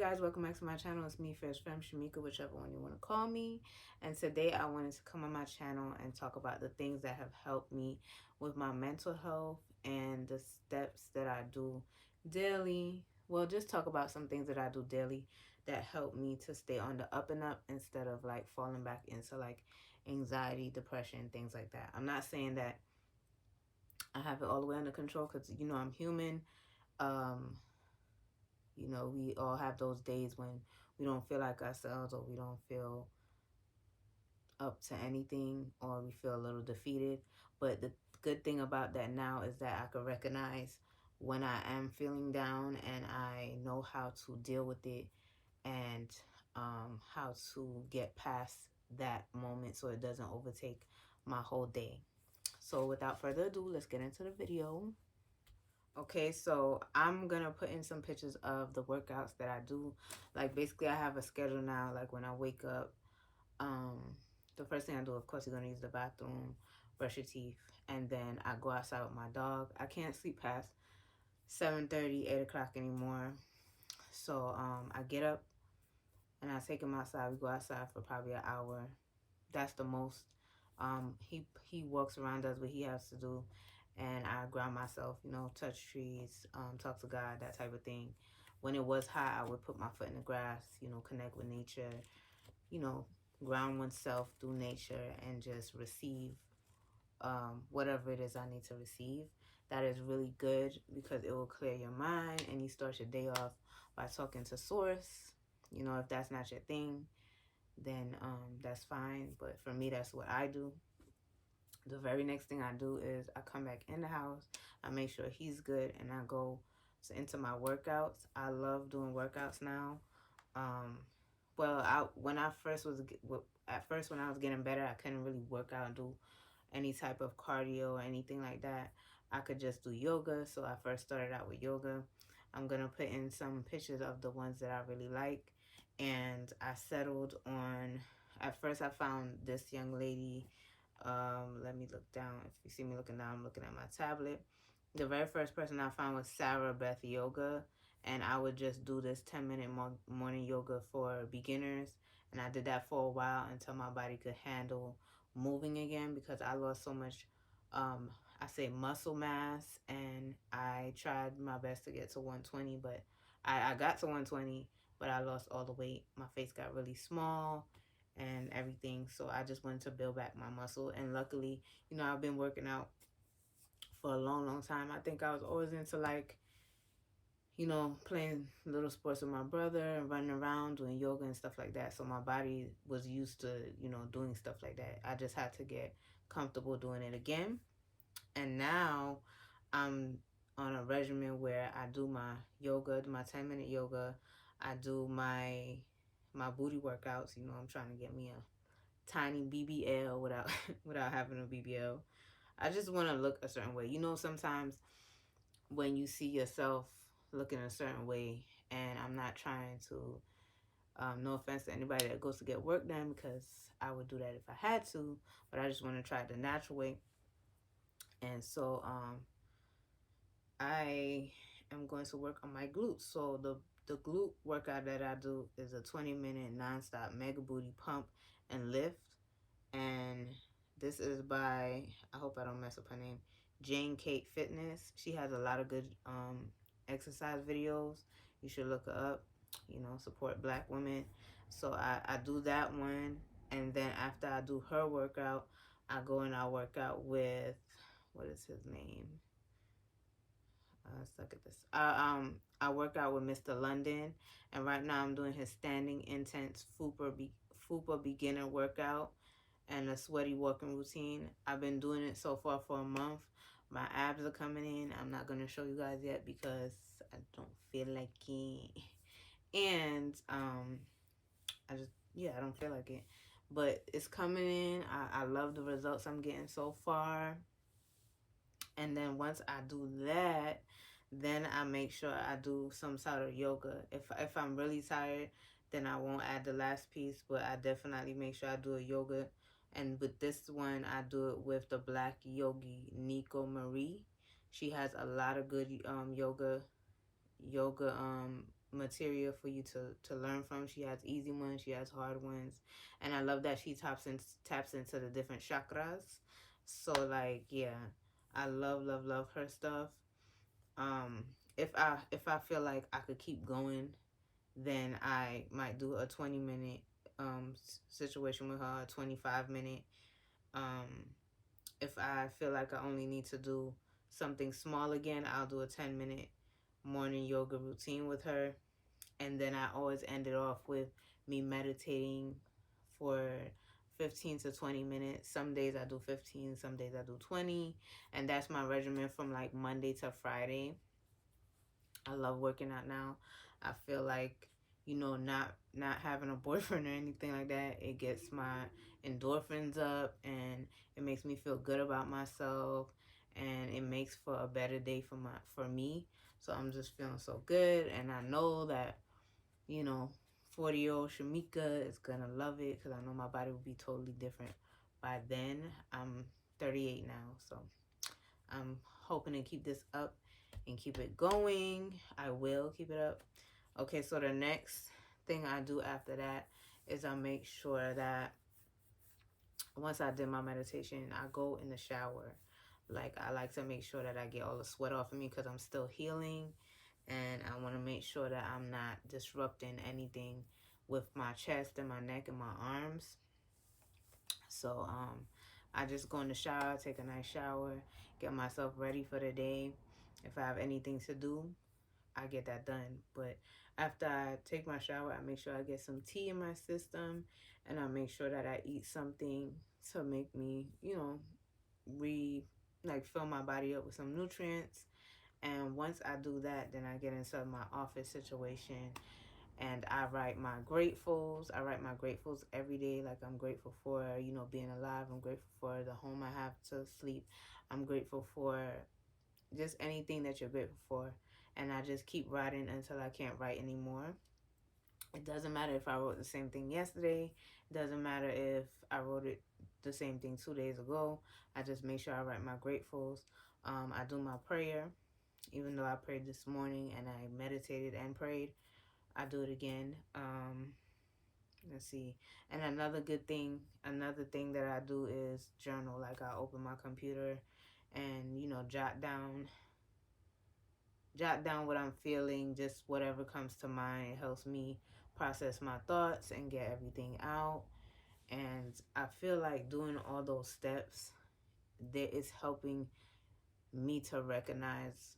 guys, welcome back to my channel. It's me, Fiers, Femme, Shamika, whichever one you want to call me. And today I wanted to come on my channel and talk about the things that have helped me with my mental health and the steps that I do daily. Well, just talk about some things that I do daily that help me to stay on the up and up instead of like falling back into like anxiety, depression, things like that. I'm not saying that I have it all the way under control because, you know, I'm human. You know, we all have those days when we don't feel like ourselves, or we don't feel up to anything, or we feel a little defeated. But the good thing about that now is that I can recognize when I am feeling down, and I know how to deal with it, and how to get past that moment so it doesn't overtake my whole day. So without further ado, let's get into the video. Okay, so I'm gonna put in some pictures of the workouts that I do. Like, basically I have a schedule now. Like, when I wake up, the first thing I do, of course, is gonna use the bathroom, brush your teeth, and then I go outside with my dog. I can't sleep past 7:30, 8 o'clock anymore. So I get up and I take him outside. We go outside for probably an hour. That's the most. He walks around, does what he has to do, and I ground myself, you know, touch trees, talk to God, that type of thing. When it was hot, I would put my foot in the grass, you know, connect with nature, you know, ground oneself through nature and just receive whatever it is I need to receive. That is really good because it will clear your mind, and you start your day off by talking to source. You know, if that's not your thing, then that's fine. But for me, that's what I do. The very next thing I do is I come back in the house, I make sure he's good, and I go into my workouts. I love doing workouts now. Well, when I first was at first when I was getting better, I couldn't really work out and do any type of cardio or anything like that. I could just do yoga, so I first started out with yoga. I'm gonna put in some pictures of the ones that I really like, and I settled on. At first, I found this young lady. Let me look down. If you see me looking down, I'm looking at my tablet. The very first person I found was Sarah Beth Yoga, and I would just do this 10-minute morning yoga for beginners, and I did that for a while until my body could handle moving again, because I lost so much I say muscle mass, and I tried my best to get to 120, but I got to 120, but I lost all the weight. My face got really small and everything, so I just wanted to build back my muscle. And luckily, you know, I've been working out for a long time. I think I was always into, like, you know, playing little sports with my brother and running around doing yoga and stuff like that. So my body was used to, you know, doing stuff like that. I just had to get comfortable doing it again. And now I'm on a regimen where I do my yoga, my 10-minute yoga. I do my booty workouts. You know, I'm trying to get me a tiny BBL without without having a BBL. I just want to look a certain way. You know, sometimes when you see yourself looking a certain way, and I'm not trying to, no offense to anybody that goes to get work done, because I would do that if I had to, but I just want to try it the natural way. And so I am going to work on my glutes. So the glute workout that I do is a 20-minute nonstop mega booty pump and lift. And this is by, I hope I don't mess up her name, Jane Kate Fitness. She has a lot of good exercise videos. You should look her up. You know, support Black women. So I do that one. And then after I do her workout, I go and I work out with, what is his name? Suck at this. I work out with Mr. London, and right now I'm doing his standing intense Fupa beginner workout and a sweaty walking routine. I've been doing it so far for a month. My abs are coming in. I'm not gonna show you guys yet because I don't feel like it, and I don't feel like it, but it's coming in. I love the results I'm getting so far. And then once I do that, then I make sure I do some sort of yoga. If I'm really tired, then I won't add the last piece, but I definitely make sure I do a yoga. And with this one, I do it with the Black yogi, Nico Marie. She has a lot of good yoga material for you to learn from. She has easy ones, she has hard ones, and I love that she taps into the different chakras. So like, yeah, I love her stuff. Um, if I feel like I could keep going, then I might do a 20-minute situation with her, a 25-minute. Um, if I feel like I only need to do something small again, I'll do a 10-minute morning yoga routine with her. And then I always end it off with me meditating for 15 to 20 minutes. Some days I do 15, some days I do 20. And that's my regimen from like Monday to Friday. I love working out now. I feel like, not having a boyfriend or anything like that, it gets my endorphins up and it makes me feel good about myself, and it makes for a better day for me. So I'm just feeling so good, and I know that, 40-year-old Shamika is gonna love it, because I know my body will be totally different by then. I'm 38 now, so I'm hoping to keep this up and keep it going. I will keep it up. Okay, so the next thing I do after that is I make sure that once I did my meditation, I go in the shower. Like, I like to make sure that I get all the sweat off of me, because I'm still healing, and I want to make sure that I'm not disrupting anything with my chest and my neck and my arms. So I just go in the shower, take a nice shower, get myself ready for the day. If I have anything to do, I get that done. But after I take my shower, I make sure I get some tea in my system, and I make sure that I eat something to make me, fill my body up with some nutrients. And once I do that, then I get into my office situation, and I write my gratefuls. I write my gratefuls every day. Like, I'm grateful for, being alive. I'm grateful for the home I have to sleep. I'm grateful for just anything that you're grateful for. And I just keep writing until I can't write anymore. It doesn't matter if I wrote the same thing yesterday. It doesn't matter if I wrote it the same thing 2 days ago. I just make sure I write my gratefuls. I do my prayer. Even though I prayed this morning and I meditated and prayed, I do it again. Let's see. And another thing that I do is journal. Like, I open my computer and, jot down what I'm feeling, just whatever comes to mind. It helps me process my thoughts and get everything out. And I feel like doing all those steps, that is helping me to recognize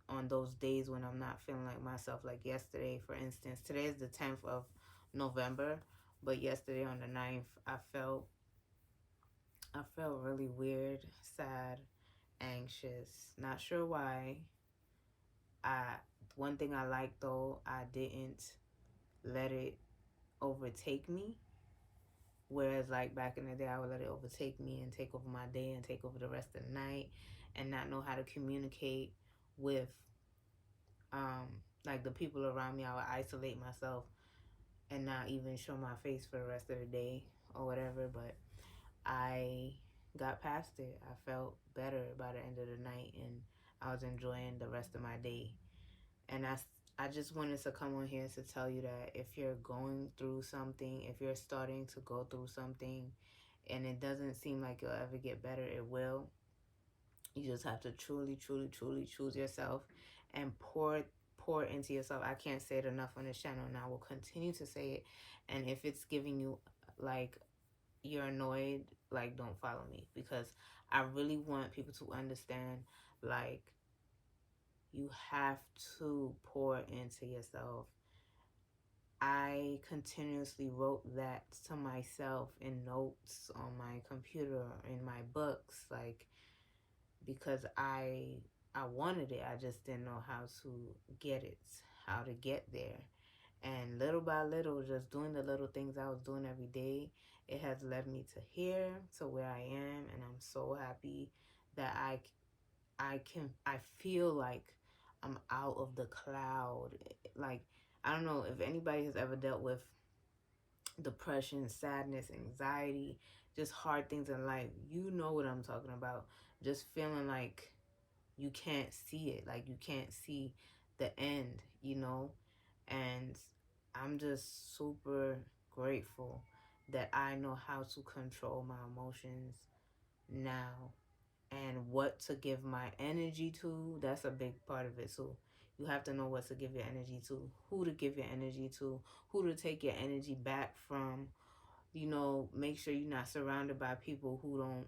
on those days when I'm not feeling like myself. Like yesterday, for instance, today is the 10th of November, but yesterday on the 9th, I felt really weird, sad, anxious, not sure why. One thing I like, though, I didn't let it overtake me. Whereas, like, back in the day, I would let it overtake me and take over my day and take over the rest of the night, and not know how to communicate with like the people around me. I would isolate myself and not even show my face for the rest of the day or whatever. But I got past it. I felt better by the end of the night, and I was enjoying the rest of my day. And I just wanted to come on here to tell you that if you're going through something, if you're starting to go through something and it doesn't seem like you'll ever get better, it will. You just have to truly, truly, truly choose yourself and pour into yourself. I can't say it enough on this channel, and I will continue to say it. And if it's giving you, like, you're annoyed, like, don't follow me, because I really want people to understand, like, you have to pour into yourself. I continuously wrote that to myself in notes on my computer, in my books, like, because I wanted it. I just didn't know how to get it, how to get there. And little by little, just doing the little things I was doing every day, it has led me to here, to where I am. And I'm so happy that I feel like I'm out of the cloud. Like, I don't know if anybody has ever dealt with depression, sadness, anxiety, just hard things in life. You know what I'm talking about. Just feeling like you can't see it, like you can't see the end, And I'm just super grateful that I know how to control my emotions now, and what to give my energy to. That's a big part of it too. You have to know what to give your energy to, who to give your energy to, who to take your energy back from. You know, make sure you're not surrounded by people who don't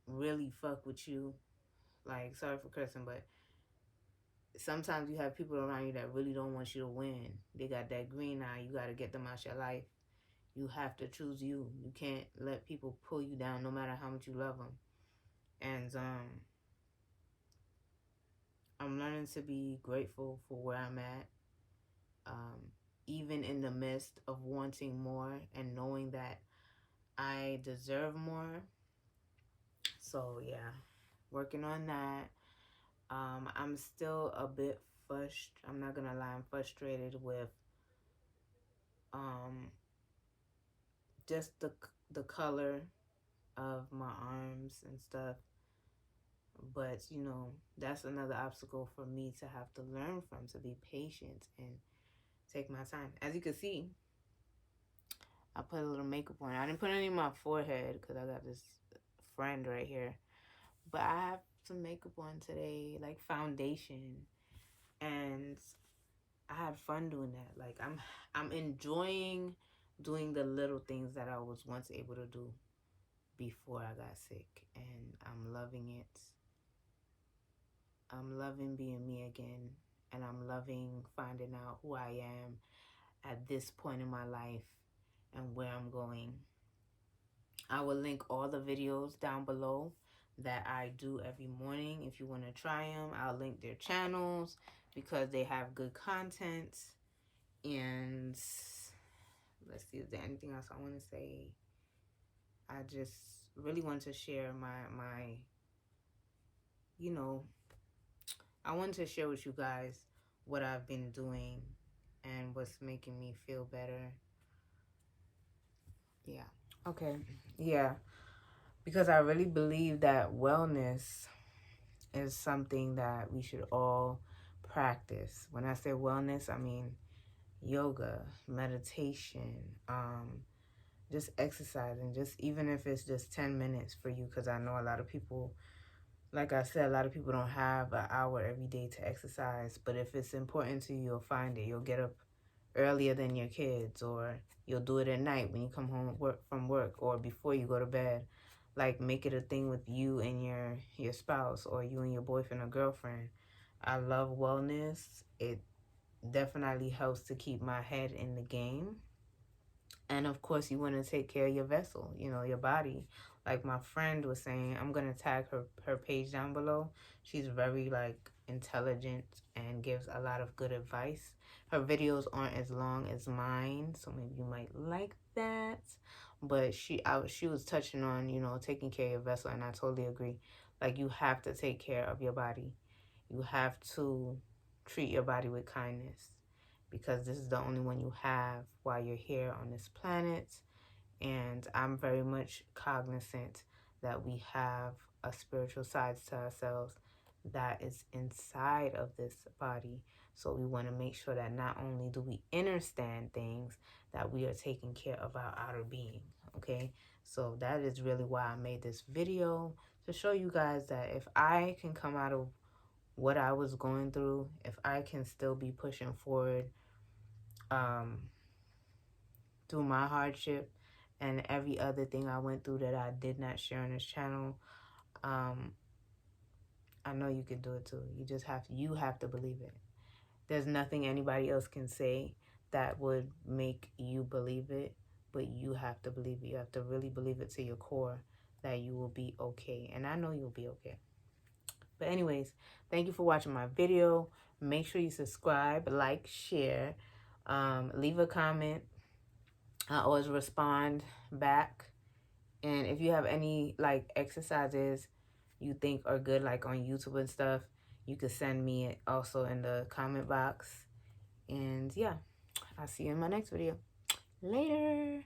really fuck with you. Like, sorry for cursing, but sometimes you have people around you that really don't want you to win. They got that green eye. You got to get them out your life. You have to choose you. You can't let people pull you down no matter how much you love them. And I'm learning to be grateful for where I'm at, even in the midst of wanting more and knowing that I deserve more. So yeah, working on that. I'm still a bit I'm not gonna lie, I'm frustrated with um, just the color of my arms and stuff. But you know, that's another obstacle for me to have to learn from, to be patient and take my time. As you can see, I put a little makeup on. I didn't put any on my forehead because I got this friend right here. But I have some makeup on today, like foundation. And I had fun doing that. Like I'm enjoying doing the little things that I was once able to do before I got sick. And I'm loving it. I'm loving being me again. And I'm loving finding out who I am at this point in my life and where I'm going. I will link all the videos down below that I do every morning. If you want to try them, I'll link their channels because they have good content. And let's see, is there anything else I want to say? I just really want to share my you know, I want to share with you guys what I've been doing and what's making me feel better. Yeah. Okay. Yeah. Because I really believe that wellness is something that we should all practice. When I say wellness, I mean yoga, meditation, just exercising, just even if it's just 10 minutes for you, because I know a lot of people, like I said, a lot of people don't have an hour every day to exercise. But if it's important to you, you'll find it. You'll get up earlier than your kids, or you'll do it at night when you come home from work, or before you go to bed. Like, make it a thing with you and your spouse, or you and your boyfriend or girlfriend. I love wellness. It definitely helps to keep my head in the game. And of course, you want to take care of your vessel, you know, your body. Like my friend was saying, I'm going to tag her page down below. She's very, like, intelligent and gives a lot of good advice. Her videos aren't as long as mine, so maybe you might like that. But she was touching on, you know, taking care of your vessel, and I totally agree. Like, you have to take care of your body. You have to treat your body with kindness, because this is the only one you have while you're here on this planet. And I'm very much cognizant that we have a spiritual side to ourselves that is inside of this body. So we want to make sure that not only do we understand things, that we are taking care of our outer being, okay? So that is really why I made this video, to show you guys that if I can come out of what I was going through, if I can still be pushing forward through my hardship and every other thing I went through that I did not share on this channel, I know you can do it too. You have to believe it. There's nothing anybody else can say that would make you believe it, but you have to believe it. You have to really believe it to your core that you will be okay. And I know you'll be okay. But anyways, thank you for watching my video. Make sure you subscribe, like, share, leave a comment. I always respond back. And if you have any, like, exercises you think are good, like on YouTube and stuff, you could send me it also in the comment box. And yeah, I'll see you in my next video. Later.